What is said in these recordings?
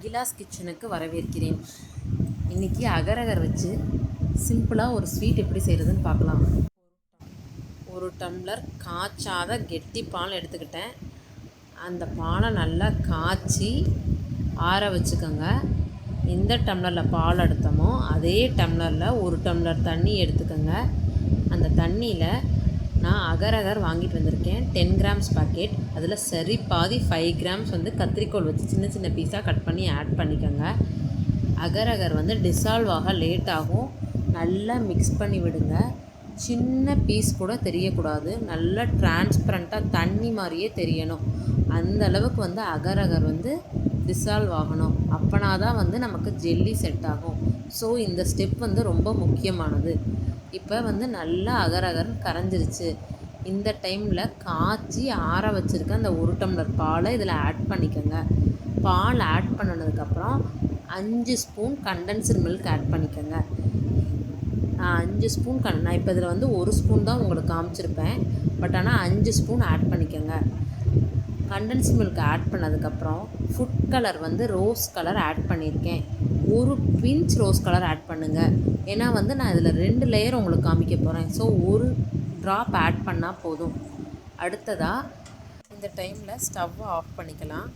அகிலாஸ் கிச்சனுக்கு வரவேற்கிறேன். இன்றைக்கி அகரகர் வச்சு சிம்பிளாக ஒரு ஸ்வீட் எப்படி செய்கிறதுன்னு பார்க்கலாம். ஒரு டம்ளர் காய்ச்சாத கெட்டி பால் எடுத்துக்கிட்டேன். அந்த பாலை நல்லா காய்ச்சி ஆற வச்சுக்கோங்க. எந்த டம்ளரில் பால் எடுத்தோமோ அதே டம்ளரில் ஒரு டம்ளர் தண்ணி எடுத்துக்கோங்க. அந்த தண்ணியில் நான் அகரகர் வாங்கிட்டு வந்திருக்கேன். 10 கிராம்ஸ் பாக்கெட். அதில் சரி பாதி 5 கிராம்ஸ் கத்திரிக்கோல் வச்சு சின்ன சின்ன பீஸாக கட் பண்ணி ஆட் பண்ணிக்கோங்க. அகரகர் டிசால்வ் ஆக லேட் ஆகும். நல்லா மிக்ஸ் பண்ணி விடுங்க. சின்ன பீஸ் கூட தெரியக்கூடாது. நல்லா டிரான்ஸ்பரண்ட்டாக தண்ணி மாதிரியே தெரியணும். அந்த அளவுக்கு அகரகர் டிசால்வ் ஆகணும். அப்போனா தான் நமக்கு ஜெல்லி செட் ஆகும். ஸோ இந்த ஸ்டெப் ரொம்ப முக்கியமானது. இப்போ நல்லா அகரகர் கரைஞ்சிருச்சு. இந்த டைமில் காய்ச்சி ஆற வச்சுருக்க அந்த ஒரு டம்ளர் பாலை இதில் ஆட் பண்ணிக்கோங்க. பால் ஆட் பண்ணினதுக்கப்புறம் 5 ஸ்பூன் கண்டென்ஸ்டு மில்க் ஆட் பண்ணிக்கோங்க. நான் 5 ஸ்பூன் நான் இப்போ இதில் 1 ஸ்பூன் தான் உங்களுக்கு காமிச்சிருப்பேன். பட் ஆனால் 5 ஸ்பூன் ஆட் பண்ணிக்கோங்க. கண்டென்ஸ்டு மில்க் ஆட் பண்ணதுக்கப்புறம் food colour rose colour add பண்ணியிருக்கேன். ஒரு பிஞ்ச் ரோஸ் கலர் ஆட் பண்ணுங்கள். ஏன்னா நான் இதில் 2 லேயர் உங்களுக்கு காமிக்க போகிறேன். ஸோ ஒரு ட்ராப் ஆட் பண்ணால் போதும். அடுத்ததாக இந்த டைமில் ஸ்டவ்வை ஆஃப் பண்ணிக்கலாம்.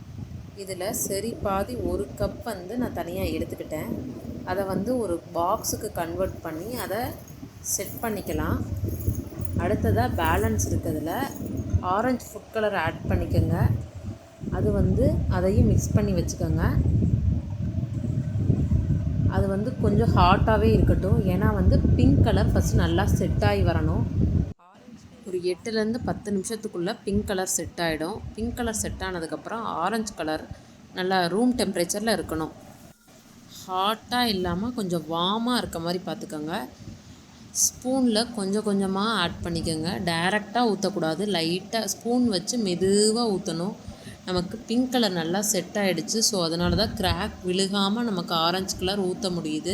இதில் சரி பாதி ஒரு கப் நான் தனியாக எடுத்துக்கிட்டேன். அதை ஒரு பாக்ஸுக்கு கன்வெர்ட் பண்ணி அதை செட் பண்ணிக்கலாம். அடுத்ததாக பேலன்ஸ் இருக்கிறதுல ஆரஞ்சு ஃபுட் கலர் ஆட் பண்ணிக்கோங்க. அது அதையும் மிக்ஸ் பண்ணி வச்சுக்கோங்க. அது கொஞ்சம் ஹாட்டாகவே இருக்கட்டும். ஏன்னா பிங்க் கலர் ஃபஸ்ட்டு நல்லா செட் ஆகி வரணும். ஒரு 8லேருந்து 10 நிமிஷத்துக்குள்ளே பிங்க் கலர் செட் ஆகிடும். பிங்க் கலர் செட் ஆனதுக்கப்புறம் ஆரஞ்சு கலர் நல்லா ரூம் டெம்பரேச்சரில் இருக்கணும். ஹாட்டாக இல்லாமல் கொஞ்சம் வார்மாக இருக்க மாதிரி பார்த்துக்கோங்க. ஸ்பூனில் கொஞ்சம் கொஞ்சமாக ஆட் பண்ணிக்கோங்க. டைரெக்டாக ஊற்றக்கூடாது. லைட்டாக ஸ்பூன் வச்சு மெதுவாக ஊற்றணும். நமக்கு பிங்க் கலர் நல்லா செட் ஆகிடுச்சு. ஸோ அதனால தான் கிராக் விழுகாமல் நமக்கு ஆரஞ்சு கலர் ஊற்ற முடியுது.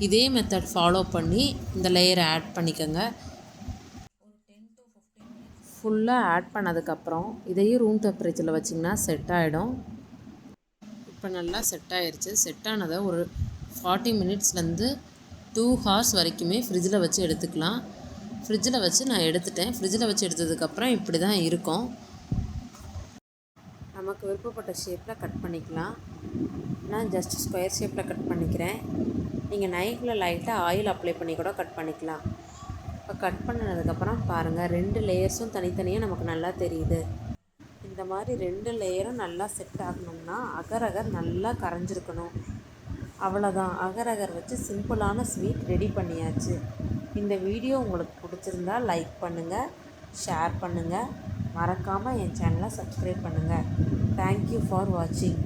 இதே மெத்தட் ஃபாலோ பண்ணி இந்த லேயரை ஆட் பண்ணிக்கோங்க. ஃபுல்லாக ஆட் பண்ணதுக்கப்புறம் இதையும் ரூம் டெம்பரேச்சரில் வச்சிங்கன்னா செட் ஆகிடும். இப்போ நல்லா செட் ஆகிடுச்சு. செட் ஆனதை ஒரு 40 மினிட்ஸ்லேருந்து 2 ஹார்ஸ் வரைக்குமே ஃப்ரிட்ஜில் வச்சு எடுத்துக்கலாம். ஃப்ரிட்ஜில் வச்சு நான் எடுத்துட்டேன். ஃப்ரிட்ஜில் வச்சு எடுத்ததுக்கப்புறம் இப்படி தான் இருக்கும். நமக்கு விருப்பப்பட்ட ஷேப்பில் கட் பண்ணிக்கலாம். நான் ஜஸ்ட் ஸ்கொயர் ஷேப்பில் கட் பண்ணிக்கிறேன். நீங்கள் நைஃப்பில் லைட்டாக ஆயில் அப்ளை பண்ணி கூட கட் பண்ணிக்கலாம். இப்போ கட் பண்ணதுக்கப்புறம் பாருங்கள், 2 லேயர்ஸும் தனித்தனியாக நமக்கு நல்லா தெரியுது. இந்த மாதிரி 2 லேயரும் நல்லா செட் ஆகணும்னா அகரகர் நல்லா கரைஞ்சிருக்கணும். அவ்வளோதான், அகரகர் வச்சு சிம்பிளான ஸ்வீட் ரெடி பண்ணியாச்சு. இந்த வீடியோ உங்களுக்கு பிடிச்சிருந்தா லைக் பண்ணுங்கள், ஷேர் பண்ணுங்கள், மறக்காமல் என் சேனலை சப்ஸ்கிரைப் பண்ணுங்கள். தேங்க்யூ ஃபார் வாட்சிங்.